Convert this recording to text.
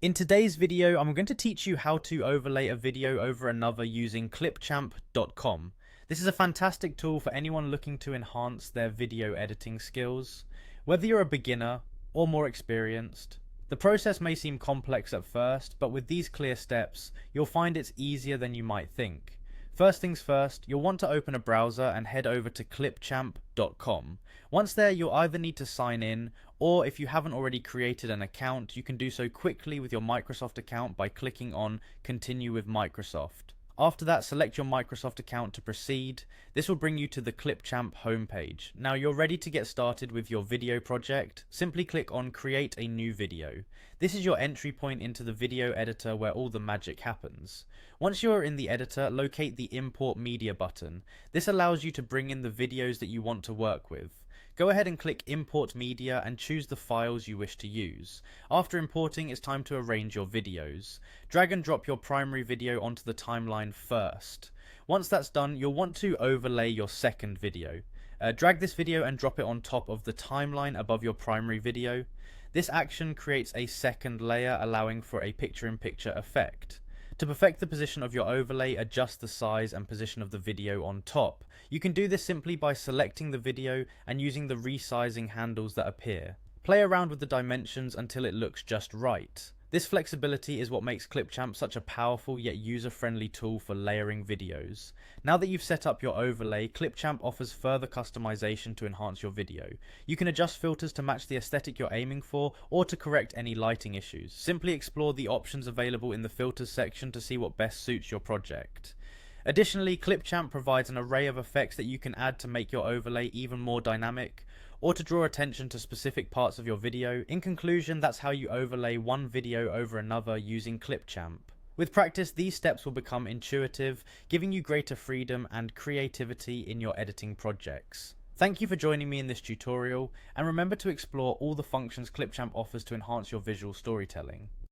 In today's video, I'm going to teach you how to overlay a video over another using clipchamp.com. This is a fantastic tool for anyone looking to enhance their video editing skills. Whether you're a beginner or more experienced, the process may seem complex at first, but with these clear steps, you'll find it's easier than you might think. First things first, you'll want to open a browser and head over to clipchamp.com. Once there, you'll either need to sign in, or if you haven't already created an account, you can do so quickly with your Microsoft account by clicking on Continue with Microsoft. After that, select your Microsoft account to proceed. This will bring you to the clipchamp homepage. Now you're ready to get started with your video project. Simply click on Create a new video. This is your entry point into the video editor where all the magic happens. Once you're in the editor, locate the Import Media button. This allows you to bring in the videos that you want to work with. Go ahead and click Import Media and choose the files you wish to use. After importing, it's time to arrange your videos. Drag and drop your primary video onto the timeline first. Once that's done, you'll want to overlay your second video. Drag this video and drop it on top of the timeline above your primary video. This action creates a second layer, allowing for a picture-in-picture effect. To perfect the position of your overlay, adjust the size and position of the video on top. You can do this simply by selecting the video and using the resizing handles that appear. Play around with the dimensions until it looks just right. This flexibility is what makes clipchamp such a powerful yet user-friendly tool for layering videos. Now that you've set up your overlay, clipchamp offers further customization to enhance your video. You can adjust filters to match the aesthetic you're aiming for, or to correct any lighting issues. Simply explore the options available in the filters section to see what best suits your project. Additionally, clipchamp provides an array of effects that you can add to make your overlay even more dynamic, or to draw attention to specific parts of your video. In conclusion, that's how you overlay one video over another using clipchamp. With practice, these steps will become intuitive, giving you greater freedom and creativity in your editing projects. Thank you for joining me in this tutorial, and remember to explore all the functions clipchamp offers to enhance your visual storytelling.